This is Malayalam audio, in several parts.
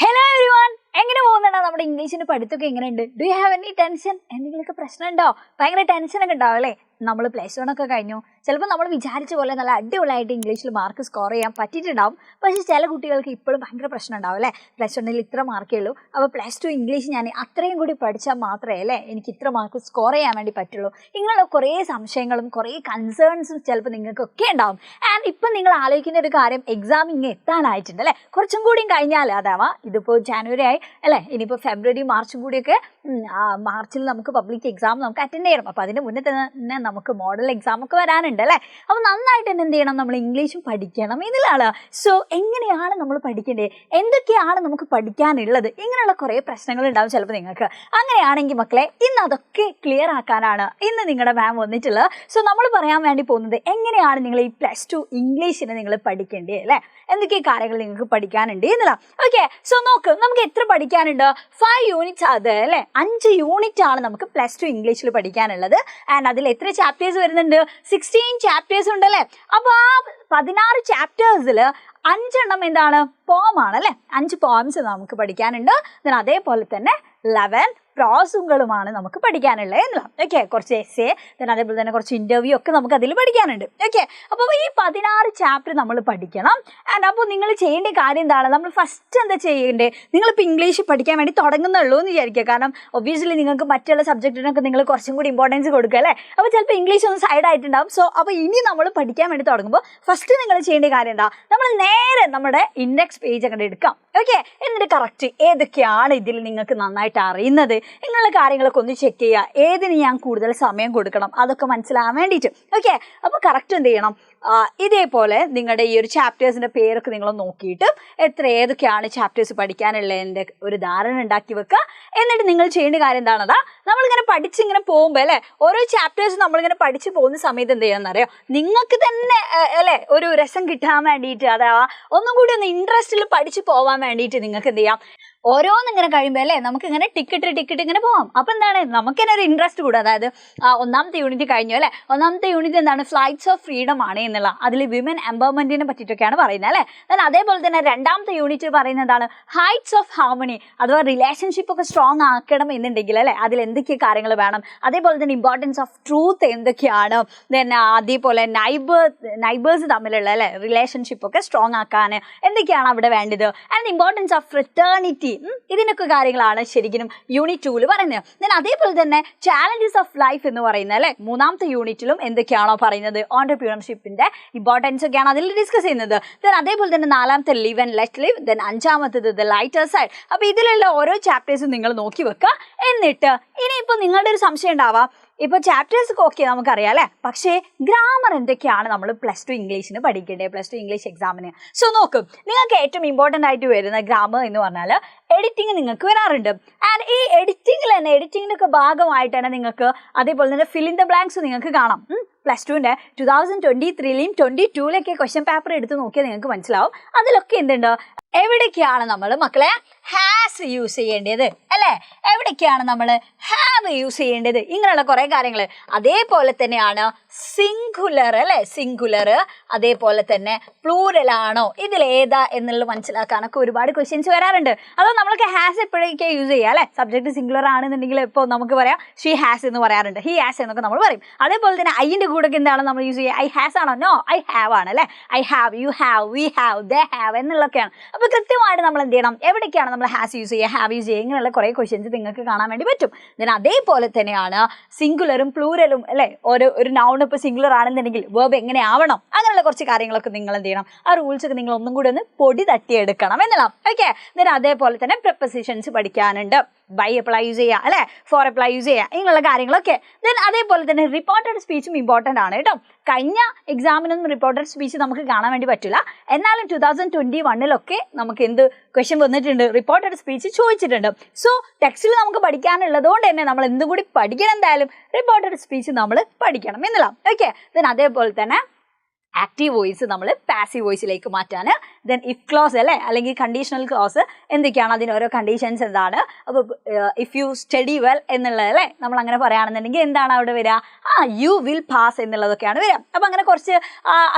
ഹലോ എവരിവൺ, എങ്ങനെ പോകുന്നുണ്ടോ നമ്മുടെ ഇംഗ്ലീഷിന്റെ പഠിത്തമൊക്കെ എങ്ങനെയുണ്ട്? Do you have any tension? എന്തെങ്കിലുമൊക്കെ പ്രശ്നമുണ്ടോ? ഭയങ്കര ടെൻഷനൊക്കെ ഉണ്ടാവും അല്ലേ? നമ്മൾ +1 ഒക്കെ കഴിഞ്ഞു, ചിലപ്പോൾ നമ്മൾ വിചാരിച്ച പോലെ നല്ല അടിപൊളിയായിട്ട് ഇംഗ്ലീഷിൽ മാർക്ക് സ്കോർ ചെയ്യാൻ പറ്റിയിട്ടുണ്ടാവും. പക്ഷേ ചില കുട്ടികൾക്ക് ഇപ്പോഴും ഭയങ്കര പ്രശ്നം ഉണ്ടാവും അല്ലേ? +1 ഇത്ര മാർക്കേ ഉള്ളൂ, അപ്പോൾ +2 ഇംഗ്ലീഷ് ഞാൻ അത്രയും കൂടി പഠിച്ചാൽ മാത്രമേ അല്ലേ എനിക്ക് ഇത്ര മാർക്ക് സ്കോർ ചെയ്യാൻ വേണ്ടി പറ്റുള്ളൂ. ഇങ്ങനെയുള്ള കുറേ സംശയങ്ങളും കുറേ കൺസേൺസും ചിലപ്പോൾ നിങ്ങൾക്കൊക്കെ ഉണ്ടാവും. ആൻഡ് ഇപ്പം നിങ്ങൾ ആലോചിക്കുന്ന ഒരു കാര്യം, എക്സാം ഇങ്ങനെ എത്താനായിട്ടുണ്ട് അല്ലേ? കുറച്ചും കൂടിയും കഴിഞ്ഞാൽ അതാവാ, ഇതിപ്പോൾ ജാനുവരി ആയി അല്ലേ, ഇനിയിപ്പോൾ ഫെബ്രുവരി മാർച്ചും കൂടിയൊക്കെ മാർച്ചിൽ നമുക്ക് പബ്ലിക് എക്സാം നമുക്ക് അറ്റൻഡ് ചെയ്യണം. അപ്പോൾ അതിന് മുന്നേ തന്നെ നമുക്ക് മോഡൽ എക്സാം ഒക്കെ വരാനുണ്ട് അല്ലേ? അപ്പോൾ നന്നായിട്ട് തന്നെ എന്ത് ചെയ്യണം, നമ്മൾ ഇംഗ്ലീഷും പഠിക്കണം ഇതിലാണ്. സോ എങ്ങനെയാണ് നമ്മൾ പഠിക്കേണ്ടത്, എന്തൊക്കെയാണ് നമുക്ക് പഠിക്കാനുള്ളത്, ഇങ്ങനെയുള്ള കുറേ പ്രശ്നങ്ങൾ ഉണ്ടാവും ചിലപ്പോൾ നിങ്ങൾക്ക്. അങ്ങനെയാണെങ്കിൽ മക്കളെ, ഇന്ന് അതൊക്കെ ക്ലിയർ ആക്കാനാണ് ഇന്ന് നിങ്ങളുടെ മാം വന്നിട്ടുള്ളത്. സോ നമ്മൾ പറയാൻ വേണ്ടി പോകുന്നത് എങ്ങനെയാണ് നിങ്ങൾ ഈ +2 ഇംഗ്ലീഷിനെ നിങ്ങൾ പഠിക്കേണ്ടത് അല്ലേ, എന്തൊക്കെ കാര്യങ്ങൾ നിങ്ങൾക്ക് പഠിക്കാനുണ്ട് എന്നുള്ള. ഓക്കെ, സോ നോക്ക്, നമുക്ക് എത്ര പഠിക്കാനുണ്ട്? 5 യൂണിറ്റ്സ് അത് അല്ലേ, 5 യൂണിറ്റ് ആണ് നമുക്ക് +2 ഇംഗ്ലീഷിൽ പഠിക്കാനുള്ളത്. ആൻഡ് അതിൽ എത്ര ചാപ്റ്റേഴ്സ് വരുന്നുണ്ട്? 16 ചാപ്റ്റേഴ്സ് ഉണ്ടല്ലേ. അപ്പോൾ ആ 16 ചാപ്റ്റേഴ്സിൽ 5 എണ്ണം എന്താണ്, പോമാണ് അല്ലേ? 5 പോംസ് നമുക്ക് പഠിക്കാനുണ്ട്. അതേപോലെ തന്നെ 11 പ്രോസുകളുമാണ് നമുക്ക് പഠിക്കാനുള്ളത് എന്നുള്ള. ഓക്കെ, കുറച്ച് എസ്സേ, അതേപോലെ തന്നെ കുറച്ച് ഇൻ്റർവ്യൂ ഒക്കെ നമുക്ക് അതിൽ പഠിക്കാനുണ്ട്. ഓക്കെ, അപ്പോൾ ഈ 16 ചാപ്റ്റർ നമ്മൾ പഠിക്കണം. ആൻഡ് അപ്പോൾ നിങ്ങൾ ചെയ്യേണ്ട കാര്യം എന്താണ്? നമ്മൾ ഫസ്റ്റ് എന്താ ചെയ്യേണ്ടത്? നിങ്ങളിപ്പോൾ ഇംഗ്ലീഷ് പഠിക്കാൻ വേണ്ടി തുടങ്ങുന്നുള്ളൂ എന്ന് വിചാരിക്കുക. കാരണം ഒബ്വിയസ്ലി നിങ്ങൾക്ക് മറ്റുള്ള സബ്ജക്റ്റിനൊക്കെ നിങ്ങൾ കുറച്ചും കൂടി ഇമ്പോർട്ടൻസ് കൊടുക്കുക അല്ലേ? അപ്പോൾ ചിലപ്പോൾ ഇംഗ്ലീഷ് ഒന്ന് സൈഡായിട്ടുണ്ടാവും. സോ അപ്പോൾ ഇനി നമ്മൾ പഠിക്കാൻ വേണ്ടി തുടങ്ങുമ്പോൾ ഫസ്റ്റ് നിങ്ങൾ ചെയ്യേണ്ട കാര്യം എന്താ? നമ്മൾ നേരെ നമ്മുടെ ഇൻഡെക്സ് പേജ് അങ്ങോട്ട് എടുക്കാം. ഓക്കെ, എന്നിട്ട് കറക്റ്റ് ഏതൊക്കെയാണ് ഇതിൽ നിങ്ങൾക്ക് നന്നായിട്ട് അറിയുന്നത് ഇങ്ങനെയുള്ള കാര്യങ്ങളൊക്കെ ഒന്ന് ചെക്ക് ചെയ്യുക. ഏതിന് ഞാൻ കൂടുതൽ സമയം കൊടുക്കണം അതൊക്കെ മനസ്സിലാകാൻ വേണ്ടിയിട്ട്. ഓക്കെ, അപ്പോൾ കറക്റ്റ് എന്ത് ചെയ്യണം, ഇതേപോലെ നിങ്ങളുടെ ഈ ഒരു ചാപ്റ്റേഴ്സിൻ്റെ പേരൊക്കെ നിങ്ങൾ നോക്കിയിട്ട് ഏതൊക്കെയാണ് ചാപ്റ്റേഴ്സ് പഠിക്കാനുള്ളതിൻ്റെ ഒരു ധാരണ ഉണ്ടാക്കി വെക്കുക. എന്നിട്ട് നിങ്ങൾ ചെയ്യേണ്ട കാര്യം എന്താണതാ, നമ്മളിങ്ങനെ പഠിച്ചിങ്ങനെ പോകുമ്പോൾ അല്ലേ, ഓരോ ചാപ്റ്റേഴ്സ് നമ്മളിങ്ങനെ പഠിച്ച് പോകുന്ന സമയത്ത് എന്ത് ചെയ്യാമെന്നറിയോ, നിങ്ങൾക്ക് തന്നെ അല്ലേ ഒരു രസം കിട്ടാൻ വേണ്ടിയിട്ട്, അഥവാ ഒന്നും കൂടി ഒന്ന് ഇൻട്രസ്റ്റിൽ പഠിച്ച് പോകാൻ വേണ്ടിയിട്ട് നിങ്ങൾക്ക് എന്ത് ചെയ്യാം, ഓരോന്നിങ്ങനെ കഴിയുമ്പോൾ അല്ലേ നമുക്കിങ്ങനെ ടിക്കറ്റ് ഇങ്ങനെ പോകാം. അപ്പോൾ എന്താണ്, നമുക്ക് തന്നെ ഒരു ഇൻട്രസ്റ്റ് കൂടും. അതായത് ഒന്നാമത്തെ യൂണിറ്റ് കഴിഞ്ഞു അല്ലേ, ഒന്നാമത്തെ യൂണിറ്റ് എന്താണ്, ഫ്ലൈറ്റ്സ് ഓഫ് ഫ്രീഡം ആണ് എന്നുള്ള, അതിൽ വിമൻ എംപവർമെൻറ്റിനെ പറ്റിയിട്ടൊക്കെയാണ് പറയുന്നത് അല്ലേ. എന്നാൽ അതേപോലെ തന്നെ രണ്ടാമത്തെ യൂണിറ്റ് പറയുന്നതാണ് ഹൈറ്റ്സ് ഓഫ് ഹാർമണി, അഥവാ റിലേഷൻഷിപ്പ് ഒക്കെ സ്ട്രോങ് ആക്കണം എന്നുണ്ടെങ്കിൽ അല്ലേ അതിൽ എന്തൊക്കെ കാര്യങ്ങൾ വേണം, അതേപോലെ തന്നെ ഇമ്പോർട്ടൻസ് ഓഫ് ട്രൂത്ത് എന്തൊക്കെയാണ്, അതേപോലെ നൈബേഴ്സ് തമ്മിലുള്ള അല്ലേ റിലേഷൻഷിപ്പ് ഒക്കെ സ്ട്രോങ് ആക്കാൻ എന്തൊക്കെയാണ് അവിടെ വേണ്ടത്, ആൻഡ് ഇമ്പോർട്ടൻസ് ഓഫ് ഫ്രറ്റേണിറ്റി, ഇതിനൊക്കെ കാര്യങ്ങളാണ് ശരിക്കും യൂണിറ്റ് 2 പറയുന്നത്. ദെൻ അതേപോലെ തന്നെ ചാലഞ്ചസ് ഓഫ് ലൈഫ് എന്ന് പറയുന്നത് അല്ലേ മൂന്നാമത്തെ യൂണിറ്റിലും എന്തൊക്കെയാണോ പറയുന്നത്, ഓൺടർപ്രണർഷിപ്പിന്റെ ഇമ്പോർട്ടൻസ് ഒക്കെയാണ് അതിൽ ഡിസ്കസ് ചെയ്യുന്നത്. ദെൻ അതേപോലെ തന്നെ നാലാമത്തെ live and let live, then അഞ്ചാമത്തേത് ദ ലൈറ്റർ സൈഡ്. അപ്പോൾ ഇതിലുള്ള ഓരോ ചാപ്റ്റേഴ്സും നിങ്ങൾ നോക്കി വെക്കുക. എന്നിട്ട് ഇനിയിപ്പോൾ നിങ്ങളുടെ ഒരു സംശയം ഉണ്ടാവാം, ഇപ്പോൾ ചാപ്റ്റേഴ്സ് ഒക്കെ നമുക്കറിയാം അല്ലേ, പക്ഷേ ഗ്രാമർ എന്തൊക്കെയാണ് നമ്മൾ +2 ഇംഗ്ലീഷിന് പഠിക്കേണ്ടത്, +2 ഇംഗ്ലീഷ് എക്സാമിന്. സോ നോക്കും, നിങ്ങൾക്ക് ഏറ്റവും ഇമ്പോർട്ടൻ്റ് ആയിട്ട് വരുന്ന ഗ്രാമർ എന്ന് പറഞ്ഞാൽ എഡിറ്റിംഗ് നിങ്ങൾക്ക് വരാറുണ്ട്. ആൻഡ് ഈ എഡിറ്റിങ്ങിൽ തന്നെ എഡിറ്റിങ്ങിൻ്റെ ഒക്കെ ഭാഗമായിട്ട് തന്നെ നിങ്ങൾക്ക് അതേപോലെ തന്നെ ഫിൽ ഇൻ ദ ബ്ലാങ്ക്സ് നിങ്ങൾക്ക് കാണാം. +2ൻ്റെ 2023ലെയും 2022ലെയൊക്കെ ക്വസ്റ്റ്യൻ പേപ്പർ എടുത്ത് നോക്കിയാൽ നിങ്ങൾക്ക് മനസ്സിലാവും. അതിലൊക്കെ എന്തുണ്ട്, എവിടേക്കാണ് നമ്മൾ മക്കളെ ഹാസ് യൂസ് ചെയ്യേണ്ടത് അല്ലേ, എവിടേക്കാണ് നമ്മൾ ഹാവ് യൂസ് ചെയ്യേണ്ടത്, ഇങ്ങനെയുള്ള കുറേ കാര്യങ്ങൾ. അതേപോലെ തന്നെയാണ് സിംഗുലർ അല്ലേ, സിംഗുലർ അതേപോലെ തന്നെ പ്ലൂറൽ ആണോ, ഇതിലേതാ എന്നുള്ളത് മനസ്സിലാക്കാനൊക്കെ ഒരുപാട് ക്വസ്റ്റ്യൻസ് വരാറുണ്ട്. അതോ നമ്മൾക്ക് ഹാസ് എപ്പോഴേക്കാണ് യൂസ് ചെയ്യുക അല്ലേ, സബ്ജക്റ്റ് സിംഗുലർ ആണെന്നുണ്ടെങ്കിൽ ഇപ്പോൾ നമുക്ക് പറയാം ഷീ ഹാസ് എന്ന് പറയാറുണ്ട്, ഹി ഹാസ് എന്നൊക്കെ നമ്മൾ പറയും. അതേപോലെ തന്നെ ഐൻ്റെ കൂടെ എന്താണ് നമ്മൾ യൂസ് ചെയ്യുക, ഐ ഹാസ് ആണോ, നോ ഐ ഹാവ് ആണ് അല്ലേ, I have, you have, we have, they have എന്നുള്ളതൊക്കെയാണ്. അപ്പോൾ കൃത്യമായിട്ട് നമ്മൾ എന്ത് ചെയ്യണം, എവിടേക്കാണ് നമ്മൾ ഹാസ് യൂസ് ചെയ്യുക, ഹാവ് യൂസ് ചെയ്യുക, ഇങ്ങനെയുള്ള കുറേ ക്വസ്റ്റ്യൻസ് നിങ്ങൾക്ക് കാണാൻ വേണ്ടി പറ്റും. then അതേപോലെ തന്നെയാണ് സിംഗുലറും പ്ലൂരലും അല്ലേ, ഒരു നൗൺ ഇപ്പോൾ സിംഗുലർ ആണെന്നുണ്ടെങ്കിൽ വേർബ് എങ്ങനെ ആവണം, അങ്ങനെയുള്ള കുറച്ച് കാര്യങ്ങളൊക്കെ നിങ്ങൾ എന്ത് ചെയ്യണം, ആ റൂൾസ് ഒക്കെ നിങ്ങൾ ഒന്നും കൂടി ഒന്ന് പൊടി തട്ടിയെടുക്കണം എന്നുള്ള. ഓക്കെ, then അതേപോലെ തന്നെ പ്രിപ്പോസിഷൻസ് പഠിക്കാനുണ്ട്, ബൈ അപ്ലൈ യൂസ് ചെയ്യുക അല്ലേ, ഫോർ അപ്ലൈ യൂസ് ചെയ്യുക, ഇങ്ങനെയുള്ള കാര്യങ്ങളൊക്കെ. then അതേപോലെ തന്നെ റിപ്പോർട്ടഡ് സ്പീച്ചും ഇമ്പോർട്ടൻ്റ് ആണ് കേട്ടോ. കഴിഞ്ഞ എക്സാമിനൊന്നും റിപ്പോർട്ടഡ് സ്പീച്ച് നമുക്ക് കാണാൻ വേണ്ടി പറ്റില്ല, എന്നാലും 2021 നമുക്ക് എന്ത് ക്വസ്റ്റ്യൻ വന്നിട്ടുണ്ട്, റിപ്പോർട്ടഡ് സ്പീച്ച് ചോദിച്ചിട്ടുണ്ട്. സോ ടെക്സ്റ്റിൽ നമുക്ക് പഠിക്കാനുള്ളത് കൊണ്ട് തന്നെ നമ്മൾ എന്തും കൂടി പഠിക്കണം, എന്തായാലും റിപ്പോർട്ടഡ് സ്പീച്ച് നമ്മൾ പഠിക്കണം എന്നുള്ള. ഓക്കെ, then അതേപോലെ തന്നെ ആക്റ്റീവ് വോയിസ് നമ്മൾ പാസീവ് വോയിസിലേക്ക് മാറ്റാൻ. ദെൻ ഇഫ് ക്ലോസ് അല്ലേ, അല്ലെങ്കിൽ കണ്ടീഷണൽ ക്ലോസ് എന്തൊക്കെയാണ്, അതിന് ഓരോ കണ്ടീഷൻസ് എന്താണ്. അപ്പോൾ ഇഫ് യു സ്റ്റഡി വെൽ എന്നുള്ളത് അല്ലേ നമ്മൾ അങ്ങനെ പറയുകയാണെന്നുണ്ടെങ്കിൽ എന്താണ് അവിടെ വരിക, യു വിൽ പാസ് എന്നുള്ളതൊക്കെയാണ് വരിക. അപ്പോൾ അങ്ങനെ കുറച്ച്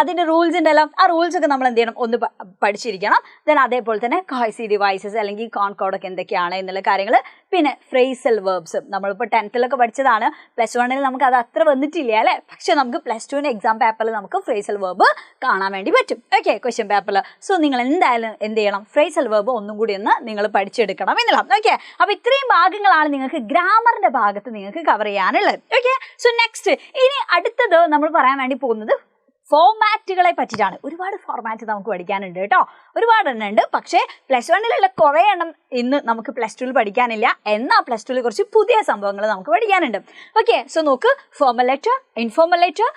അതിൻ്റെ റൂൾസ് ഉണ്ടല്ലോ, ആ റൂൾസ് ഒക്കെ നമ്മൾ എന്ത് ചെയ്യണം, ഒന്ന് പഠിച്ചിരിക്കണം. ദെൻ അതേപോലെ തന്നെ കോഹെസീവ് ഡിവൈസസ് അല്ലെങ്കിൽ കോൺകോഡൊക്കെ എന്തൊക്കെയാണ് എന്നുള്ള കാര്യങ്ങൾ. പിന്നെ ഫ്രേസൽ വെർബ്സ് നമ്മളിപ്പോൾ 10th പഠിച്ചതാണ്, +1 നമുക്ക് അത് അത്ര വന്നിട്ടില്ല അല്ലേ, പക്ഷെ നമുക്ക് +2 എക്സാം പേപ്പറിൽ നമുക്ക് ഫ്രേസൽ വെർബ് കാണാൻ വേണ്ടി പറ്റും. ഓക്കെ, ക്വസ്റ്റ്യൻ പേപ്പറിൽ. സോ നിങ്ങൾ എന്തായാലും എന്ത് ചെയ്യണം, ഫ്രേസൽ വെർബ് ഒന്നും കൂടി ഒന്ന് നിങ്ങൾ പഠിച്ചെടുക്കണം എന്നുള്ള. ഓക്കെ, അപ്പോൾ ഇത്രയും ഭാഗങ്ങളാണ് നിങ്ങൾക്ക് ഗ്രാമറിന്റെ ഭാഗത്ത് നിങ്ങൾക്ക് കവർ ചെയ്യാനുള്ളത്. ഓക്കെ, സോ നെക്സ്റ്റ് ഇനി അടുത്തത് നമ്മൾ പറയാൻ വേണ്ടി പോകുന്നത് ഫോർമാറ്റുകളെ പറ്റിയിട്ടാണ്. ഒരുപാട് ഫോർമാറ്റ് നമുക്ക് പഠിക്കാനുണ്ട് കേട്ടോ, ഒരുപാട് എണ്ണം ഉണ്ട്. പക്ഷേ +1 കുറേ എണ്ണം ഇന്ന് നമുക്ക് +2 പഠിക്കാനില്ല, എന്നാൽ +2 കുറച്ച് പുതിയ സംഭവങ്ങൾ നമുക്ക് പഠിക്കാനുണ്ട്. ഓക്കെ, സോ നോക്ക്, formal letter, informal letter,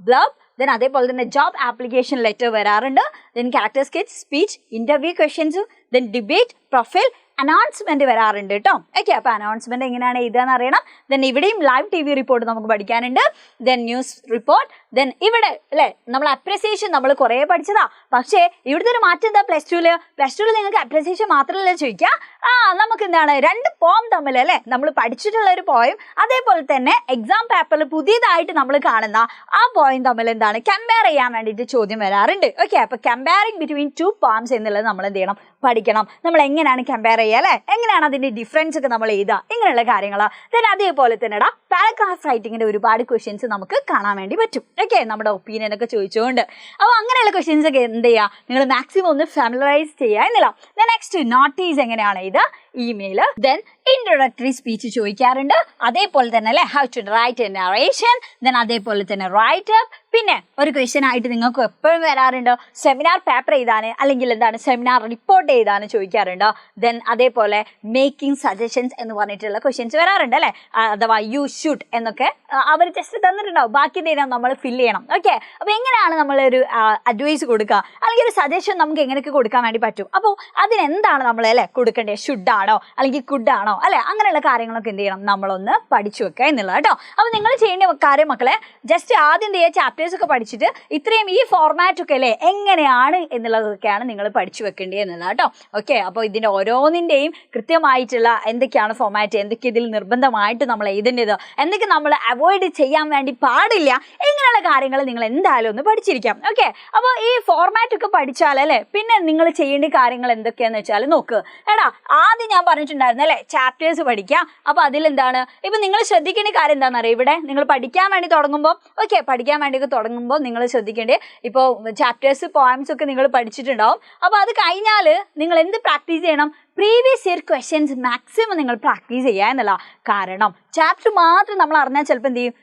blurb, then അതേപോലെ തന്നെ ജോബ് ആപ്ലിക്കേഷൻ ലെറ്റർ വരാറുണ്ട്. Then character sketch, speech, interview questions, then debate, profile, announcement വരാറുണ്ട് കേട്ടോ. ഓക്കെ, അപ്പോൾ അനൗൺസ്മെന്റ് എങ്ങനെയാണ് എഴുതുകയെന്ന് അറിയണം. ദെൻ ഇവിടെയും ലൈവ് TV റിപ്പോർട്ട് നമുക്ക് പഠിക്കാനുണ്ട്. Then news report. ദെൻ ഇവിടെ അല്ലേ നമ്മൾ അപ്രിസിയേഷൻ നമ്മൾ കുറേ പഠിച്ചതാ, പക്ഷേ ഇവിടുത്തെ ഒരു മാറ്റം എന്താ, +2 നിങ്ങൾക്ക് അപ്രിസിയേഷൻ മാത്രമല്ല ചോദിക്കുക, നമുക്ക് എന്താണ് 2 പോം തമ്മിൽ അല്ലേ നമ്മൾ പഠിച്ചിട്ടുള്ള ഒരു പോയം, അതേപോലെ തന്നെ എക്സാം പേപ്പറിൽ പുതിയതായിട്ട് നമ്മൾ കാണുന്ന ആ പോയം തമ്മിൽ എന്താണ് കമ്പയർ ചെയ്യാൻ വേണ്ടിയിട്ട് ചോദ്യം വരാറുണ്ട്. ഓക്കെ, അപ്പോൾ കമ്പയറിംഗ് ബിറ്റ്വീൻ 2 പോംസ് എന്നുള്ളത് നമ്മൾ എന്ത് ചെയ്യണം, പഠിക്കണം. നമ്മൾ എങ്ങനെയാണ് കമ്പയർ ചെയ്യുക അല്ലേ, എങ്ങനെയാണ് അതിൻ്റെ ഡിഫറൻസ് ഒക്കെ നമ്മൾ എഴുതുക, ഇങ്ങനെയുള്ള കാര്യങ്ങളാണ്. ദെൻ അതേപോലെ തന്നെ പാരഗ്രാഫ് റൈറ്റിങ്ങിൻ്റെ ഒരുപാട് ക്വസ്റ്റ്യൻസ് നമുക്ക് കാണാൻ വേണ്ടി പറ്റും. ഓക്കെ, നമ്മുടെ ഒപ്പീനിയൻ ഒക്കെ ചോദിച്ചുകൊണ്ട്. അപ്പോൾ അങ്ങനെയുള്ള ക്വസ്റ്റ്യൻസ് ഒക്കെ എന്ത് ചെയ്യുക, നിങ്ങൾ മാക്സിമം ഒന്ന് ഫാമിലറൈസ് ചെയ്യുക എന്നല്ല. ദെൻ നെക്സ്റ്റ് നോട്ടീസ് എങ്ങനെയാണ് ഇത്, ഇമെയിൽ. ദെൻ ഇൻട്രൊഡക്ടറി സ്പീച്ച് ചോദിക്കാറുണ്ട്, അതേപോലെ തന്നെ അല്ലേ how to write a narration. Then അതേപോലെ തന്നെ റൈറ്റ് അപ്പ്. പിന്നെ ഒരു ക്വസ്റ്റ്യൻ ആയിട്ട് നിങ്ങൾക്ക് എപ്പോഴും വരാറുണ്ട്, സെമിനാർ പേപ്പർ എഴുതാൻ അല്ലെങ്കിൽ എന്താണ് സെമിനാർ റിപ്പോർട്ട് എഴുതാൻ ചോദിക്കാറുണ്ട്. ദെൻ അതേപോലെ മേക്കിംഗ് സജഷൻസ് എന്ന് പറഞ്ഞിട്ടുള്ള ക്വസ്റ്റ്യൻസ് വരാറുണ്ട് അല്ലേ, അഥവാ യു ഷുഡ് എന്നൊക്കെ അവർ ജസ്റ്റ് തന്നിട്ടുണ്ടാവും, ബാക്കി എന്തെയ്യണം നമ്മൾ ഫില്ല് ചെയ്യണം. ഓക്കെ, അപ്പോൾ എങ്ങനെയാണ് നമ്മളൊരു അഡ്വൈസ് കൊടുക്കുക അല്ലെങ്കിൽ ഒരു സജഷൻ നമുക്ക് എങ്ങനെയൊക്കെ കൊടുക്കാൻ വേണ്ടി പറ്റും. അപ്പോൾ അതിനെന്താണ് നമ്മൾ അല്ലേ കൊടുക്കേണ്ടത്, ഷുഡാണോ അല്ലെങ്കിൽ കുഡാണോ അല്ലേ, അങ്ങനെയുള്ള കാര്യങ്ങളൊക്കെ എന്ത് ചെയ്യണം നമ്മളൊന്ന് പഠിച്ചു വെക്കുക എന്നുള്ളത് കേട്ടോ. അപ്പോൾ നിങ്ങൾ ചെയ്യേണ്ട കാര്യം മക്കളെ, ജസ്റ്റ് ആദ്യം എന്ത് ചെയ്യുക, ചാപ്റ്റേഴ്സ് ഒക്കെ പഠിച്ചിട്ട് ഇത്രയും ഈ ഫോർമാറ്റൊക്കെ അല്ലേ എങ്ങനെയാണ് എന്നുള്ളതൊക്കെയാണ് നിങ്ങൾ പഠിച്ചു വെക്കേണ്ടത് എന്നുള്ളത് കേട്ടോ. ഓക്കെ, അപ്പോൾ ഇതിൻ്റെ ഓരോന്നിൻ്റെയും കൃത്യമായിട്ടുള്ള എന്തൊക്കെയാണ് ഫോർമാറ്റ്, എന്തൊക്കെ ഇതിൽ നിർബന്ധമായിട്ട് നമ്മൾ എഴുതേണ്ടത്, എന്തൊക്കെ നമ്മൾ അവോയ്ഡ് ചെയ്യാൻ വേണ്ടി പാടില്ല, ഇങ്ങനെയുള്ള കാര്യങ്ങൾ നിങ്ങൾ എന്തായാലും ഒന്ന് പഠിച്ചിരിക്കാം. ഓക്കെ, അപ്പോൾ ഈ ഫോർമാറ്റ് ഒക്കെ പഠിച്ചാൽ അല്ലേ പിന്നെ നിങ്ങൾ ചെയ്യേണ്ട കാര്യങ്ങൾ എന്തൊക്കെയാണെന്ന് വെച്ചാൽ നോക്ക്. എടാ ആദ്യം ഞാൻ പറഞ്ഞിട്ടുണ്ടായിരുന്നു അല്ലേ ചാപ്റ്റേഴ്സ് പഠിക്കുക. അപ്പോൾ അതിലെന്താണ് ഇപ്പം നിങ്ങൾ ശ്രദ്ധിക്കേണ്ട കാര്യം എന്താണെന്ന് അറിയാം, ഇവിടെ നിങ്ങൾ പഠിക്കാൻ വേണ്ടി തുടങ്ങുമ്പോൾ പഠിക്കാൻ വേണ്ടിയൊക്കെ തുടങ്ങുമ്പോൾ നിങ്ങൾ ശ്രദ്ധിക്കേണ്ടത്, ഇപ്പോൾ ചാപ്റ്റേഴ്സ് പോയംസ് ഒക്കെ നിങ്ങൾ പഠിച്ചിട്ടുണ്ടാവും. അപ്പോൾ അത് കഴിഞ്ഞാൽ നിങ്ങൾ എന്ത് പ്രാക്ടീസ് ചെയ്യണം, പ്രീവിയസ് ഇയർ ക്വസ്റ്റ്യൻസ് മാക്സിമം നിങ്ങൾ പ്രാക്ടീസ് ചെയ്യുക എന്നുള്ള. കാരണം ചാപ്റ്റർ മാത്രം നമ്മൾ അറിഞ്ഞാൽ ചിലപ്പോൾ എന്ത് ചെയ്യും,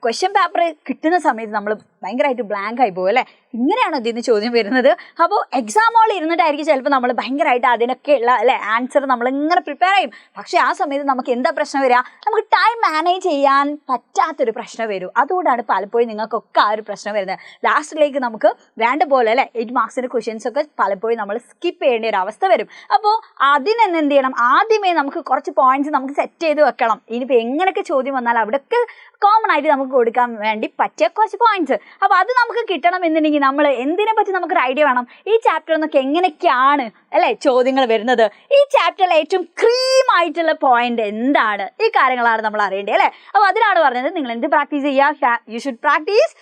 ക്വസ്റ്റ്യൻ പേപ്പർ കിട്ടുന്ന സമയത്ത് നമ്മൾ ഭയങ്കരമായിട്ട് ബ്ലാങ്ക് ആയി പോകും അല്ലേ, ഇങ്ങനെയാണോ ഇതിന് ചോദ്യം വരുന്നത്. അപ്പോൾ എക്സാം ഹോളിൽ ഇരുന്നിട്ടായിരിക്കും ചിലപ്പോൾ നമ്മൾ ഭയങ്കരമായിട്ട് അതിനൊക്കെയുള്ള അല്ലേ ആൻസർ നമ്മളിങ്ങനെ പ്രിപ്പയർ ചെയ്യും. പക്ഷേ ആ സമയത്ത് നമുക്ക് എന്താ പ്രശ്നം വരിക, നമുക്ക് ടൈം മാനേജ് ചെയ്യാൻ പറ്റാത്തൊരു പ്രശ്നം വരും. അതുകൊണ്ടാണ് പലപ്പോഴും നിങ്ങൾക്കൊക്കെ ആ ഒരു പ്രശ്നം വരുന്നത്. ലാസ്റ്റിലേക്ക് നമുക്ക് വേണ്ട പോലെ അല്ലേ 8 മാർക്സിൻ്റെ ക്വസ്റ്റ്യൻസ് ഒക്കെ പലപ്പോഴും നമ്മൾ സ്കിപ്പ് ചെയ്യേണ്ട ഒരു അവസ്ഥ വരും. അപ്പോൾ അതിനെന്ന് എന്ത് ചെയ്യണം, ആദ്യമേ നമുക്ക് കുറച്ച് പോയിന്റ്സ് നമുക്ക് സെറ്റ് ചെയ്ത് വെക്കണം. ഇനിയിപ്പോൾ എങ്ങനെയൊക്കെ ചോദ്യം വന്നാൽ അവിടെയൊക്കെ കോമൺ ആയിട്ട് നമുക്ക് കൊടുക്കാൻ വേണ്ടി പറ്റിയ കുറച്ച് പോയിന്റ്സ്. അപ്പോൾ അത് നമുക്ക് കിട്ടണം എന്നുണ്ടെങ്കിൽ നമ്മൾ എന്തിനെ പറ്റി നമുക്കൊരു ഐഡിയ വേണം, ഈ ചാപ്റ്റർ എന്നൊക്കെ എങ്ങനെയൊക്കെയാണ് അല്ലേ ചോദ്യങ്ങൾ വരുന്നത്, ഈ ചാപ്റ്ററിലെ ഏറ്റവും ക്രീം ആയിട്ടുള്ള പോയിന്റ് എന്താണ്, ഈ കാര്യങ്ങളാണ് നമ്മൾ അറിയേണ്ടത് അല്ലേ. അപ്പോൾ അതിനാണ് പറഞ്ഞത് നിങ്ങൾ എന്ത് പ്രാക്ടീസ് ചെയ്യുക, you should practice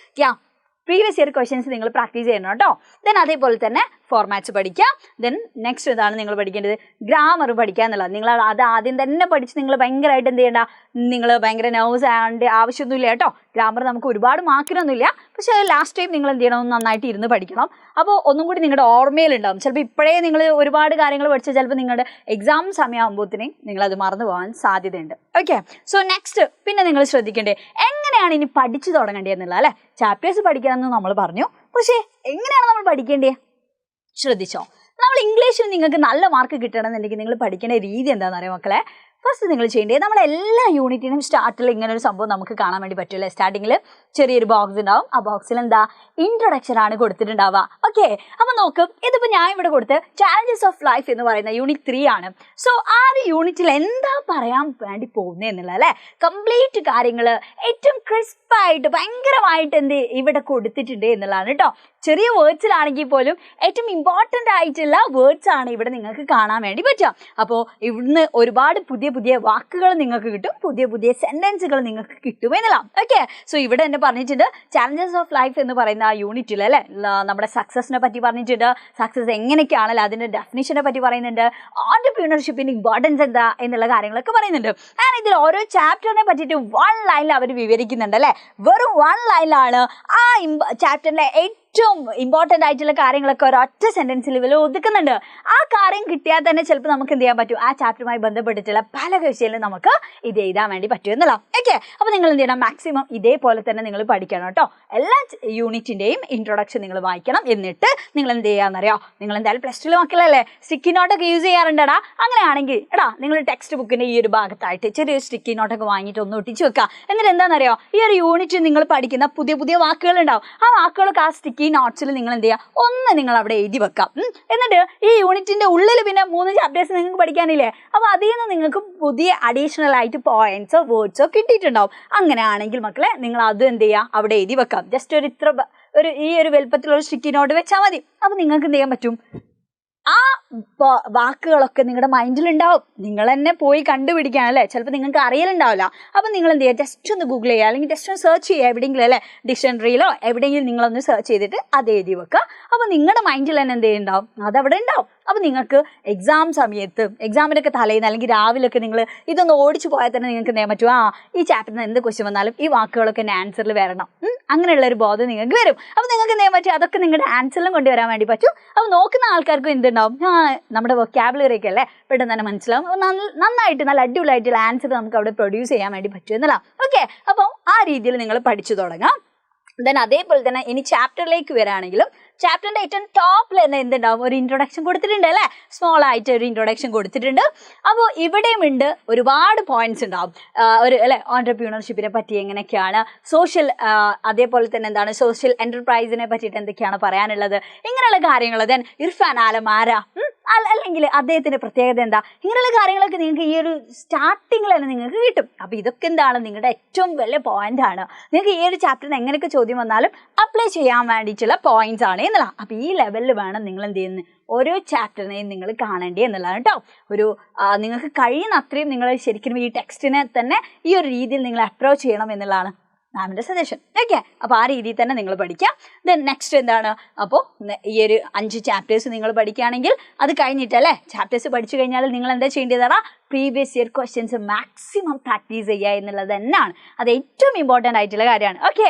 previous year questions നിങ്ങൾ പ്രാക്ടീസ് ചെയ്യണം കേട്ടോ. ദെൻ അതേപോലെ തന്നെ ഫോർമാറ്റ്സ് പഠിക്കുക. ദെൻ നെക്സ്റ്റ് ഇതാണ് നിങ്ങൾ പഠിക്കേണ്ടത്, ഗ്രാമർ പഠിക്കുക എന്നുള്ളത്. നിങ്ങൾ അത് ആദ്യം തന്നെ പഠിച്ച് നിങ്ങൾ ഭയങ്കരമായിട്ട് എന്ത് ചെയ്യേണ്ട, നിങ്ങൾ ഭയങ്കര നെർവസ് ആവേണ്ട ആവശ്യമൊന്നുമില്ല കേട്ടോ. ഗ്രാമർ നമുക്ക് ഒരുപാട് മാർക്കിനൊന്നുമില്ല, പക്ഷേ ലാസ്റ്റ് ടൈം നിങ്ങൾ എന്ത് ചെയ്യണം, നന്നായിട്ട് ഇരുന്ന് പഠിക്കണം. അപ്പോൾ ഒന്നും കൂടി നിങ്ങളുടെ ഓർമ്മയിലുണ്ടാവും. ചിലപ്പോൾ ഇപ്പോഴേ നിങ്ങൾ ഒരുപാട് കാര്യങ്ങൾ പഠിച്ചാൽ ചിലപ്പോൾ നിങ്ങളുടെ എക്സാം സമയമാകുമ്പോഴത്തേനും നിങ്ങളത് മറന്നു പോകാൻ സാധ്യതയുണ്ട്. ഓക്കെ, സോ നെക്സ്റ്റ് പിന്നെ നിങ്ങൾ ശ്രദ്ധിക്കേണ്ടത് എങ്ങനെയാണ് ഇനി പഠിച്ചു തുടങ്ങേണ്ടത് എന്നുള്ളത് അല്ലേ. ചാപ്റ്റേഴ്സ് പഠിക്കാമെന്ന് നമ്മൾ പറഞ്ഞു, പക്ഷേ എങ്ങനെയാണ് നമ്മൾ പഠിക്കേണ്ടത് ശ്രദ്ധിച്ചോ. നമ്മൾ ഇംഗ്ലീഷിൽ നിങ്ങൾക്ക് നല്ല മാർക്ക് കിട്ടണമെന്നുണ്ടെങ്കിൽ നിങ്ങൾ പഠിക്കേണ്ട രീതി എന്താണെന്ന് അറിയാം മക്കളെ. ഫസ്റ്റ് നിങ്ങൾ ചെയ്യേണ്ടത് നമ്മളെല്ലാ യൂണിറ്റിനും സ്റ്റാർട്ടിൽ ഇങ്ങനെ ഒരു സംഭവം നമുക്ക് കാണാൻ വേണ്ടി പറ്റില്ലേ. സ്റ്റാർട്ടിങ്ങിൽ ചെറിയൊരു ബോക്സ് ഉണ്ടാവും. ആ ബോക്സിൽ എന്താ ഇൻട്രൊഡക്ഷൻ ആണ് കൊടുത്തിട്ടുണ്ടാവുക. ഓക്കെ, അപ്പൊ നോക്കും, ഇതിപ്പോൾ ഞാൻ ഇവിടെ കൊടുത്ത് ചാലഞ്ചസ് ഓഫ് ലൈഫ് എന്ന് പറയുന്ന യൂണിറ്റ് 3 ആണ്. സോ ആ ഒരു യൂണിറ്റിൽ എന്താ പറയാൻ വേണ്ടി പോകുന്നത് എന്നുള്ളത് അല്ലേ, കംപ്ലീറ്റ് കാര്യങ്ങൾ ഏറ്റവും ക്രിസ്പായിട്ട് ഭയങ്കരമായിട്ട് എന്ത് ഇവിടെ കൊടുത്തിട്ടുണ്ട് എന്നുള്ളതാണ് കേട്ടോ. ചെറിയ വേർഡ്സിലാണെങ്കിൽ പോലും ഏറ്റവും ഇമ്പോർട്ടൻ്റ് ആയിട്ടുള്ള വേർഡ്സ് ആണ് ഇവിടെ നിങ്ങൾക്ക് കാണാൻ വേണ്ടി പറ്റുക. അപ്പോൾ ഇവിടുന്ന് ഒരുപാട് പുതിയ പുതിയ വാക്കുകൾ നിങ്ങൾക്ക് കിട്ടും, പുതിയ പുതിയ സെൻറ്റൻസുകൾ നിങ്ങൾക്ക് കിട്ടും എന്നല്ല. ഓക്കെ, സോ ഇവിടെ എന്നെ പറഞ്ഞിട്ടുണ്ട് ചാലഞ്ചസ് ഓഫ് ലൈഫ് എന്ന് പറയുന്ന ആ യൂണിറ്റിൽ അല്ലേ നമ്മുടെ സക്സസിനെ പറ്റി പറഞ്ഞിട്ടുണ്ട്. സക്സസ് എങ്ങനെയൊക്കെയാണല്ലോ അതിൻ്റെ ഡെഫിനിഷനെ പറ്റി പറയുന്നുണ്ട്. ഓൺടർപ്രീനർഷിപ്പിൻ്റെ ഇമ്പോർട്ടൻസ് എന്താ എന്നുള്ള കാര്യങ്ങളൊക്കെ പറയുന്നുണ്ട്. ആൻഡ് ഇതിൽ ഓരോ ചാപ്റ്ററിനെ പറ്റിയിട്ട് 1 ലൈനിൽ അവർ വിവരിക്കുന്നുണ്ട് അല്ലേ. വെറും 1 ലൈനിലാണ് ആ ചാപ്റ്ററിലെ ഏറ്റവും ഇമ്പോർട്ടൻ്റ് ആയിട്ടുള്ള കാര്യങ്ങളൊക്കെ ഒരൊറ്റ സെൻറ്റൻസിൽ ഇവർ ഒതുക്കുന്നുണ്ട്. ആ കാര്യം കിട്ടിയാൽ തന്നെ ചിലപ്പോൾ നമുക്ക് എന്ത് ചെയ്യാൻ പറ്റും, ആ ചാപ്റ്ററുമായി ബന്ധപ്പെട്ടിട്ടുള്ള പല വിഷയങ്ങളും നമുക്ക് ഇത് എഴുതാൻ വേണ്ടി പറ്റും എന്നല്ല. ഓക്കെ, അപ്പോൾ നിങ്ങൾ എന്ത് ചെയ്യണം, മാക്സിമം ഇതേപോലെ തന്നെ നിങ്ങൾ പഠിക്കണം കേട്ടോ. എല്ലാ യൂണിറ്റിൻ്റെയും ഇൻട്രൊഡക്ഷൻ നിങ്ങൾ വായിക്കണം. എന്നിട്ട് നിങ്ങൾ എന്ത് ചെയ്യാമെന്നറിയോ, നിങ്ങൾ എന്തായാലും +2 മക്കളല്ലേ സ്റ്റിക്കി നോട്ടൊക്കെ യൂസ് ചെയ്യാറുണ്ടടാ. അങ്ങനെയാണെങ്കിൽ നിങ്ങൾ ടെക്സ്റ്റ് ബുക്കിൻ്റെ ഈ ഒരു ഭാഗത്തായിട്ട് ചെറിയൊരു സ്റ്റിക്കി നോട്ടൊക്കെ വാങ്ങിയിട്ട് ഒന്ന് ഒട്ടിച്ച് വെക്കുക. എന്നിട്ട് എന്താണെന്നറിയോ, ഈ ഒരു യൂണിറ്റ് നിങ്ങൾ പഠിക്കുന്ന പുതിയ പുതിയ വാക്കുകൾ ഉണ്ടാവും. ആ വാക്കുകളൊക്കെ ആ സ്റ്റിക്കി നോട്ട്സിൽ നിങ്ങൾ എന്ത് ചെയ്യുക, ഒന്ന് നിങ്ങൾ അവിടെ എഴുതി വെക്കാം. എന്നിട്ട് ഈ യൂണിറ്റിൻ്റെ ഉള്ളിൽ പിന്നെ 3 ചാപ്റ്റേഴ്സ് നിങ്ങൾക്ക് പഠിക്കാനില്ലേ, അപ്പോൾ അതിൽ നിന്ന് നിങ്ങൾക്ക് പുതിയ അഡീഷണൽ ആയിട്ട് പോയിന്റ്സോ വേർഡ്സോ കിട്ടിയിട്ടുണ്ടാവും. അങ്ങനെയാണെങ്കിൽ മക്കളെ നിങ്ങൾ അതും എന്ത് ചെയ്യുക, അവിടെ എഴുതി വെക്കാം. ജസ്റ്റ് ഈ ഒരു വലുപ്പത്തിലുള്ള സ്റ്റിക്കി നോട്ട് വെച്ചാൽ മതി. അപ്പോൾ നിങ്ങൾക്ക് എന്ത് ചെയ്യാൻ പറ്റും, ആ വാക്കുകളൊക്കെ നിങ്ങളുടെ മൈൻഡിലുണ്ടാവും. നിങ്ങൾ തന്നെ പോയി കണ്ടുപിടിക്കാൻ അല്ലേ, ചിലപ്പോൾ നിങ്ങൾക്ക് അറിയലുണ്ടാവില്ല. അപ്പം നിങ്ങൾ എന്ത് ചെയ്യുക, ജസ്റ്റ് ഒന്ന് ഗൂഗിൾ ചെയ്യുക, അല്ലെങ്കിൽ ജസ്റ്റ് ഒന്ന് സെർച്ച് ചെയ്യുക എവിടെയെങ്കിലും അല്ലേ, ഡിക്ഷണറിയിലോ എവിടെയെങ്കിലും നിങ്ങളൊന്ന് സെർച്ച് ചെയ്തിട്ട് അത് എഴുതി വെക്കുക. അപ്പോൾ നിങ്ങളുടെ മൈൻഡിൽ തന്നെ എന്ത് ചെയ്യുന്നുണ്ടാവും, അതവിടെ ഉണ്ടാവും. അപ്പോൾ നിങ്ങൾക്ക് എക്സാം സമയത്ത് എക്സാമിനൊക്കെ തലേന്ന് അല്ലെങ്കിൽ രാവിലെയൊക്കെ നിങ്ങൾ ഇതൊന്ന് ഓടിച്ചു പോയാൽ തന്നെ നിങ്ങൾക്ക് എന്ത് ചെയ്യാൻ പറ്റും, ഈ ചാപ്റ്ററിന് എന്ത് ക്വസ്റ്റ്യൻ വന്നാലും ഈ വാക്കുകളൊക്കെ എൻ്റെ ആൻസറിൽ വരണം, അങ്ങനെയുള്ളൊരു ബോധം നിങ്ങൾക്ക് വരും. അപ്പോൾ നിങ്ങൾക്ക് എന്ത് ചെയ്യാൻ പറ്റും, അതൊക്കെ നിങ്ങളുടെ ആൻസറിലും കൊണ്ടുവരാൻ വേണ്ടി പറ്റും. അപ്പോൾ നോക്കുന്ന ആൾക്കാർക്കും എന്തുണ്ടാവും, നമ്മുടെ വൊക്കാബുലറി ഒക്കെ അല്ലേ പെട്ടെന്ന് തന്നെ മനസ്സിലാവും. നന്നായിട്ട് നല്ല അടിപൊളിയായിട്ടുള്ള ആൻസർ നമുക്ക് അവിടെ പ്രൊഡ്യൂസ് ചെയ്യാൻ വേണ്ടി പറ്റും എന്നല്ല. ഓക്കെ, അപ്പോൾ ആ രീതിയിൽ നിങ്ങൾ പഠിച്ചു തുടങ്ങാം. ദെൻ അതേപോലെ തന്നെ ഇനി ചാപ്റ്ററിലേക്ക് വരികയാണെങ്കിലും ചാപ്റ്ററിൻ്റെ ഏറ്റവും ടോപ്പിൽ തന്നെ എന്തുണ്ടാവും, ഒരു ഇൻട്രൊഡക്ഷൻ കൊടുത്തിട്ടുണ്ട് അല്ലേ, സ്മോൾ ആയിട്ട് ഒരു ഇൻട്രൊഡക്ഷൻ കൊടുത്തിട്ടുണ്ട്. അപ്പോൾ ഇവിടെയും ഉണ്ട് ഒരുപാട് പോയിന്റ്സ് ഉണ്ടാവും. ഒരു അല്ലേ ഓൺടർപ്രീനർഷിപ്പിനെ പറ്റി എങ്ങനെയൊക്കെയാണ്, സോഷ്യൽ അതേപോലെ തന്നെ എന്താണ് സോഷ്യൽ എൻ്റർപ്രൈസിനെ പറ്റിയിട്ട് എന്തൊക്കെയാണ് പറയാനുള്ളത്, ഇങ്ങനെയുള്ള കാര്യങ്ങൾ. ദെൻ ഇർഫാൻ ആലം ആരാ, അല്ലെങ്കിൽ അദ്ദേഹത്തിൻ്റെ പ്രത്യേകത എന്താ, ഇങ്ങനെയുള്ള കാര്യങ്ങളൊക്കെ നിങ്ങൾക്ക് ഈ ഒരു സ്റ്റാർട്ടിങ്ങിൽ തന്നെ നിങ്ങൾക്ക് കിട്ടും. അപ്പോൾ ഇതൊക്കെ എന്താണ് നിങ്ങളുടെ ഏറ്റവും വലിയ പോയിൻ്റാണ്. നിങ്ങൾക്ക് ഈ ഒരു ചാപ്റ്ററിന് എങ്ങനെയൊക്കെ ചോദ്യം വന്നാലും അപ്ലൈ ചെയ്യാൻ വേണ്ടിയിട്ടുള്ള പോയിന്റ്സ് ആണ് എന്നല്ല. അപ്പോൾ ഈ ലെവലിൽ വേണം നിങ്ങൾ എന്ത് ചെയ്യുന്നത്, ഓരോ ചാപ്റ്ററിനെയും നിങ്ങൾ കാണേണ്ടി എന്നുള്ളതാണ് കേട്ടോ. നിങ്ങൾക്ക് കഴിയുന്ന അത്രയും നിങ്ങൾ ശരിക്കും ഈ ടെക്സ്റ്റിനെ തന്നെ ഈ ഒരു രീതിയിൽ നിങ്ങൾ അപ്രോച്ച് ചെയ്യണം എന്നുള്ളതാണ് മാമിൻ്റെ സജഷൻ. ഓക്കെ, അപ്പോൾ ആ രീതിയിൽ തന്നെ നിങ്ങൾ പഠിക്കാം. ദെൻ നെക്സ്റ്റ് എന്താണ്, അപ്പോൾ ഈ ഒരു 5 ചാപ്റ്റേഴ്സ് നിങ്ങൾ പഠിക്കുകയാണെങ്കിൽ അത് കഴിഞ്ഞിട്ടല്ലേ ചാപ്റ്റേഴ്സ് പഠിച്ചു കഴിഞ്ഞാൽ നിങ്ങൾ എന്താ ചെയ്യേണ്ടതാണ്, previous year questions maximum practice ചെയ്യുക എന്നുള്ളത് തന്നെയാണ്. അത് ഏറ്റവും ഇമ്പോർട്ടൻ്റ് ആയിട്ടുള്ള കാര്യമാണ്. ഓക്കെ,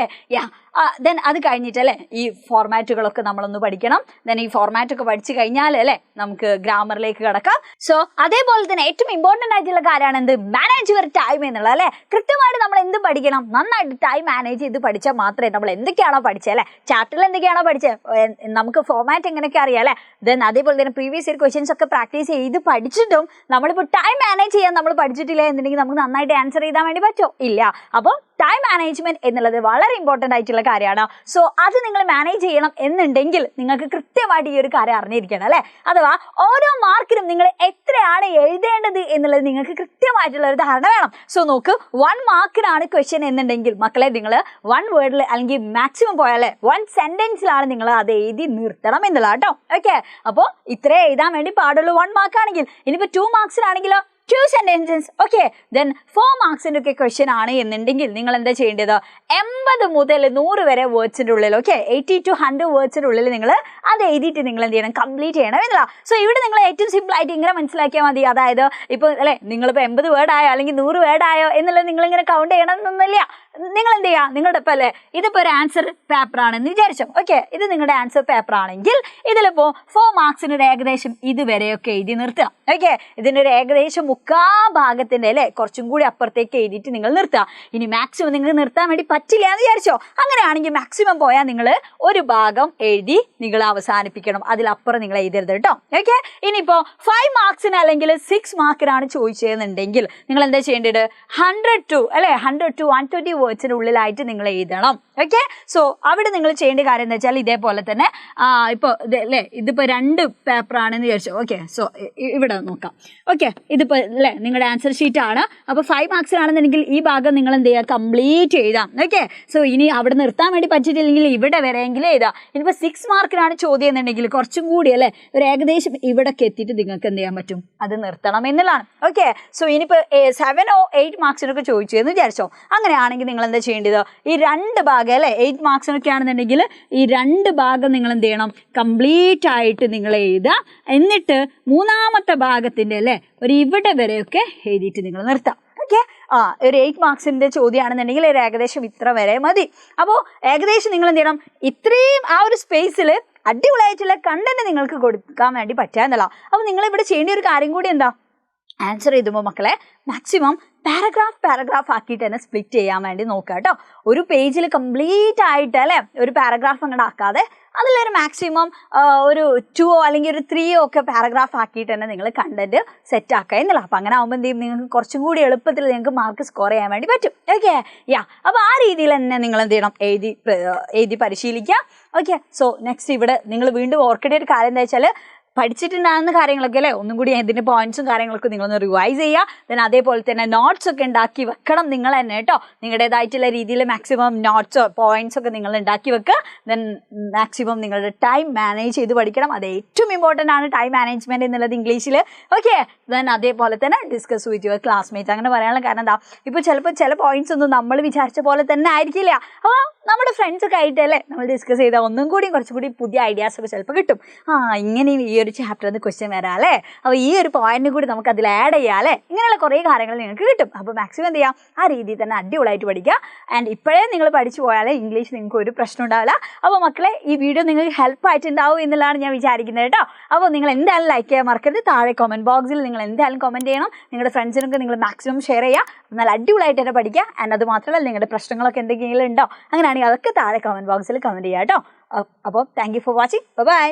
ദെൻ അത് കഴിഞ്ഞിട്ടല്ലേ ഈ ഫോർമാറ്റുകളൊക്കെ നമ്മളൊന്ന് പഠിക്കണം. ദെൻ ഈ ഫോർമാറ്റൊക്കെ പഠിച്ചു കഴിഞ്ഞാൽ അല്ലേ നമുക്ക് ഗ്രാമറിലേക്ക് കിടക്കാം. സോ അതേപോലെ തന്നെ ഏറ്റവും ഇമ്പോർട്ടൻ്റ് ആയിട്ടുള്ള കാര്യമാണ് എന്ത്, മാനേജ് യുവർ ടൈം എന്നുള്ളത് അല്ലേ. കൃത്യമായിട്ട് നമ്മൾ എന്ത് പഠിക്കണം, നന്നായിട്ട് ടൈം മാനേജ് ചെയ്ത് പഠിച്ചാൽ മാത്രമേ നമ്മൾ എന്തൊക്കെയാണോ പഠിച്ചത് അല്ലേ, ചാപ്റ്ററിൽ എന്തൊക്കെയാണോ പഠിച്ചത്, നമുക്ക് ഫോർമാറ്റ് എങ്ങനെയൊക്കെ അറിയാം അല്ലേ. ദെൻ അതേപോലെ തന്നെ പ്രീവിയസ് ഇയർ ക്വസ്റ്റ്യൻസ് ഒക്കെ പ്രാക്ടീസ് ചെയ്ത് പഠിച്ചിട്ടും നമ്മളിപ്പോൾ ടൈം മാനേജ് ചെയ്യാൻ നമ്മൾ പഠിച്ചിട്ടില്ല എന്നുണ്ടെങ്കിൽ നമുക്ക് നന്നായിട്ട് ആൻസർ ചെയ്താൻ വേണ്ടി പറ്റുമോ, ഇല്ല. അപ്പോൾ ടൈം മാനേജ്മെന്റ് എന്നുള്ളത് വളരെ ഇമ്പോർട്ടൻ്റ് ആയിട്ടുള്ള കാര്യമാണ്. സോ അത് നിങ്ങൾ മാനേജ് ചെയ്യണം എന്നുണ്ടെങ്കിൽ നിങ്ങൾക്ക് കൃത്യമായിട്ട് ഈ ഒരു കാര്യം അറിഞ്ഞിരിക്കണം അല്ലേ. അഥവാ ഓരോ മാർക്കിനും നിങ്ങൾ എത്രയാണ് എഴുതേണ്ടത് എന്നുള്ളത് നിങ്ങൾക്ക് കൃത്യമായിട്ടുള്ള ഒരു ധാരണ വേണം. സോ നോക്ക്, 1 മാർക്കിനാണ് ക്വസ്റ്റ്യൻ എന്നുണ്ടെങ്കിൽ മക്കളെ നിങ്ങൾ 1 വേർഡിൽ അല്ലെങ്കിൽ മാക്സിമം പോയാലേ 1 സെൻറ്റൻസിലാണ് നിങ്ങൾ അത് എഴുതി നിർത്തണം എന്നുള്ളത് കേട്ടോ. ഓക്കെ, അപ്പോൾ ഇത്രേ എഴുതാൻ വേണ്ടി പാടുള്ളൂ 1 മാർക്കാണെങ്കിൽ. ഇനിയിപ്പോൾ 2 മാർക്സിനാണെങ്കിലോ 2 sentences. ഓക്കെ, ദെൻ 4 മാർക്സിൻ്റെ ഒക്കെ ക്വസ്റ്റ്യൻ ആണ് എന്നുണ്ടെങ്കിൽ നിങ്ങൾ എന്താ ചെയ്യേണ്ടത്, 80 മുതൽ 100 വരെ വേർഡ്സിൻ്റെ ഉള്ളിൽ, ഓക്കെ 80 to 100 വേർഡ്സിൻ്റെ ഉള്ളിൽ നിങ്ങൾ അത് എഴുതിയിട്ട് നിങ്ങൾ എന്ത് ചെയ്യണം, കംപ്ലീറ്റ് ചെയ്യണം എന്നില്ല. സോ ഇവിടെ നിങ്ങൾ ഏറ്റവും സിമ്പിളായിട്ട് ഇങ്ങനെ മനസ്സിലാക്കിയാൽ മതി. അതായത് ഇപ്പോൾ അല്ലേ നിങ്ങളിപ്പോൾ 80 വേർഡ് ആയോ അല്ലെങ്കിൽ 100 വേർഡ് ആയോ എന്നുള്ളത് നിങ്ങളിങ്ങനെ കൗണ്ട് ചെയ്യണം എന്നൊന്നുമില്ല. നിങ്ങൾ എന്ത് ചെയ്യുക, നിങ്ങളുടെ ഇപ്പം അല്ലേ ഇതിപ്പോൾ ഒരു ആൻസർ പേപ്പർ ആണെന്ന് വിചാരിച്ചോ. ഓക്കെ, ഇത് നിങ്ങളുടെ ആൻസർ പേപ്പർ ആണെങ്കിൽ ഇതിലിപ്പോൾ 4 മാർക്സിന് ഒരു ഏകദേശം ഇതുവരെയൊക്കെ എഴുതി നിർത്തുക. ഓക്കെ, ഇതിൻ്റെ ഒരു ഏകദേശം 3/4 ഭാഗത്തിൻ്റെ അല്ലേ കുറച്ചും കൂടി അപ്പുറത്തേക്ക് എഴുതിയിട്ട് നിങ്ങൾ നിർത്തുക. ഇനി മാക്സിമം നിങ്ങൾക്ക് നിർത്താൻ വേണ്ടി പറ്റില്ല എന്ന് വിചാരിച്ചോ, അങ്ങനെയാണെങ്കിൽ മാക്സിമം പോയാൽ നിങ്ങൾ ഒരു ഭാഗം എഴുതി നിങ്ങൾ അവസാനിപ്പിക്കണം, അതിലപ്പുറം നിങ്ങൾ എഴുതരുത് കേട്ടോ. ഓക്കെ, ഇനിയിപ്പോൾ 5 മാർക്സിന് അല്ലെങ്കിൽ 6 മാർക്കിനാണ് ചോദിച്ചതെന്നുണ്ടെങ്കിൽ നിങ്ങൾ എന്താ ചെയ്യേണ്ടത്, 100 to 120 വേർഡ്സിന് ഉള്ളിലായിട്ട് നിങ്ങൾ എഴുതണം. ഓക്കെ, സോ അവിടെ നിങ്ങൾ ചെയ്യേണ്ട കാര്യം എന്താ വെച്ചാൽ ഇതേപോലെ തന്നെ ഇപ്പോൾ അല്ലേ ഇതിപ്പോൾ 2 പേപ്പറാണെന്ന് വിചാരിച്ചു. ഓക്കെ, സോ ഇവിടെ നോക്കാം. ഓക്കെ, ഇതിപ്പോൾ അല്ലേ നിങ്ങളുടെ ആൻസർ ഷീറ്റ് ആണ്. അപ്പോൾ 5 മാർക്സിനാണെന്നുണ്ടെങ്കിൽ ഈ ഭാഗം നിങ്ങൾ എന്ത് ചെയ്യുക, കംപ്ലീറ്റ് എഴുതാം. ഓക്കെ, സോ ഇനി അവിടെ നിർത്താൻ വേണ്ടി പറ്റിയിട്ടില്ലെങ്കിൽ ഇവിടെ വരെയെങ്കിലും എഴുതാം. ഇനിയിപ്പോൾ 6 മാർക്കിനാണ് ചോദ്യം എന്നുണ്ടെങ്കിൽ കുറച്ചും കൂടി അല്ലേ ഒരു ഏകദേശം ഇവിടേക്ക് എത്തിയിട്ട് നിങ്ങൾക്ക് എന്ത് ചെയ്യാൻ പറ്റും, അത് നിർത്തണം എന്നുള്ളതാണ്. ഓക്കെ, സോ ഇനിയിപ്പോൾ 7 or 8 മാർക്സിനൊക്കെ ചോദിച്ചു എന്ന് വിചാരിച്ചോ, അങ്ങനെയാണെങ്കിൽ നിങ്ങൾ എന്താ ചെയ്യേണ്ടത്, ഈ 2 ഭാഗം അല്ലേ 8 മാർക്സിനൊക്കെ ആണെന്നുണ്ടെങ്കിൽ ഈ 2 ഭാഗം നിങ്ങൾ എന്ത് ചെയ്യണം, കംപ്ലീറ്റ് ആയിട്ട് നിങ്ങൾ എഴുതുക. എന്നിട്ട് 3-ാമത്തെ ഭാഗത്തിൻ്റെ അല്ലേ ഒരു ഇവിടെ വരെയൊക്കെ എഴുതിയിട്ട് നിങ്ങൾ നിർത്താം. ഓക്കെ, ഒരു 8 മാർക്സിൻ്റെ ചോദ്യമാണെന്നുണ്ടെങ്കിൽ ഒരു ഏകദേശം ഇത്ര വരെ മതി. അപ്പോൾ ഏകദേശം നിങ്ങൾ എന്ത് ചെയ്യണം, ഇത്രയും ആ ഒരു സ്പേസിൽ അടിപൊളിയായിട്ടുള്ള കണ്ടന്റ് നിങ്ങൾക്ക് കൊടുക്കാൻ വേണ്ടി പറ്റുക എന്നല്ല. അപ്പോൾ നിങ്ങളിവിടെ ചെയ്യേണ്ട ഒരു കാര്യം കൂടി എന്താ, ആൻസർ എഴുതുമ്പോൾ മക്കളെ മാക്സിമം പാരഗ്രാഫ് ആക്കിയിട്ട് തന്നെ സ്പ്ലിറ്റ് ചെയ്യാൻ വേണ്ടി നോക്കുക കേട്ടോ. ഒരു പേജിൽ കംപ്ലീറ്റ് ആയിട്ട് അല്ലേ ഒരു പാരഗ്രാഫ് അങ്ങോട്ട് ആക്കാതെ അതിലൊരു മാക്സിമം ഒരു 2 അല്ലെങ്കിൽ ഒരു 3 ഒക്കെ പാരഗ്രാഫ് ആക്കിയിട്ട് തന്നെ നിങ്ങൾ കണ്ടന്റ് സെറ്റ് ആക്കുക എന്നുള്ള. അപ്പം അങ്ങനെ ആകുമ്പോൾ എന്ത് ചെയ്യും, നിങ്ങൾക്ക് കുറച്ചും കൂടി എളുപ്പത്തിൽ നിങ്ങൾക്ക് മാർക്ക് സ്കോർ ചെയ്യാൻ വേണ്ടി പറ്റും. ഓക്കെ, അപ്പോൾ ആ രീതിയിൽ തന്നെ നിങ്ങൾ എന്ത് ചെയ്യണം, എഴുതി പരിശീലിക്കുക. ഓക്കെ, സോ നെക്സ്റ്റ് ഇവിടെ നിങ്ങൾ വീണ്ടും ഓർക്കേണ്ട ഒരു കാര്യം എന്താ വെച്ചാൽ, പഠിച്ചിട്ടുണ്ടാകുന്ന കാര്യങ്ങളൊക്കെ അല്ലേ ഒന്നും കൂടി ഇതിൻ്റെ പോയിന്റ്സും കാര്യങ്ങളൊക്കെ നിങ്ങളൊന്ന് റിവൈസ് ചെയ്യുക. ദെൻ അതേപോലെ തന്നെ നോട്ട്സ് ഒക്കെ ഉണ്ടാക്കി വെക്കണം നിങ്ങൾ തന്നെ കേട്ടോ. നിങ്ങളുടേതായിട്ടുള്ള രീതിയിൽ മാക്സിമം നോട്ട്സോ പോയിന്റ്സ് ഒക്കെ നിങ്ങൾ ഉണ്ടാക്കി വെക്കുക. ദെൻ മാക്സിമം നിങ്ങളുടെ ടൈം മാനേജ് ചെയ്ത് പഠിക്കണം. അത് ഏറ്റവും ഇമ്പോർട്ടൻ്റ് ആണ് ടൈം മാനേജ്മെൻറ്റ് എന്നുള്ളത് ഇംഗ്ലീഷിൽ. ഓക്കെ, ദെൻ അതേപോലെ തന്നെ ഡിസ്കസ് വിത്ത് യുവർ ക്ലാസ്മേറ്റ്സ്. അങ്ങനെ പറയാനുള്ള കാരണം എന്താ, ഇപ്പോൾ ചിലപ്പോൾ ചില പോയിന്റ്സ് ഒന്നും നമ്മൾ വിചാരിച്ച പോലെ തന്നെ ആയിരിക്കില്ല. അപ്പോൾ നമ്മുടെ ഫ്രണ്ട്സൊക്കെ ആയിട്ടല്ലേ നമ്മൾ ഡിസ്കസ് ചെയ്താൽ ഒന്നും കൂടി കുറച്ചും കൂടി പുതിയ ഐഡിയാസൊക്കെ ചിലപ്പോൾ കിട്ടും. ഇങ്ങനെ ഈ ഒരു ചാപ്റ്ററിന് ക്വസ്റ്റ്യൻ വരാം അല്ലേ, അപ്പോൾ ഈ ഒരു പോയിന്റ് കൂടി നമുക്ക് അതിൽ ആഡ് ചെയ്യാം അല്ലേ, ഇങ്ങനെയുള്ള കുറേ കാര്യങ്ങൾ നിങ്ങൾക്ക് കിട്ടും. അപ്പോൾ മാക്സിമം എന്ത് ചെയ്യാം, ആ രീതിയിൽ തന്നെ അടിപൊളിയായിട്ട് പഠിക്കുക. ആൻഡ് ഇപ്പോഴേ നിങ്ങൾ പഠിച്ചു പോയാൽ ഇംഗ്ലീഷ് നിങ്ങൾക്ക് ഒരു പ്രശ്നം ഉണ്ടാവില്ല. അപ്പോൾ മക്കളെ ഈ വീഡിയോ നിങ്ങൾക്ക് ഹെൽപ്പ് ആയിട്ടുണ്ടാവും എന്നുള്ളതാണ് ഞാൻ വിചാരിക്കുന്നത് കേട്ടോ. അപ്പോൾ നിങ്ങൾ എന്തായാലും ലൈക്ക് ചെയ്യാൻ മറക്കരുത്. താഴെ കമൻറ്റ് ബോക്സിൽ നിങ്ങൾ എന്തായാലും കമൻറ്റ് ചെയ്യണം. നിങ്ങളുടെ ഫ്രണ്ട്സിനൊക്കെ നിങ്ങൾ മാക്സിമം ഷെയർ ചെയ്യുക. എന്നാൽ അടിപൊളിയായിട്ട് തന്നെ പഠിക്കുക. ആൻഡ് അത് മാത്രമല്ല നിങ്ങളുടെ പ്രശ്നങ്ങളൊക്കെ എന്തെങ്കിലും ഉണ്ടോ, അങ്ങനെയാണെങ്കിൽ അതൊക്കെ താഴെ കമൻറ്റ് ബോക്സിൽ കമൻറ്റ് ചെയ്യുക കേട്ടോ. അപ്പോൾ thank you for watching. By.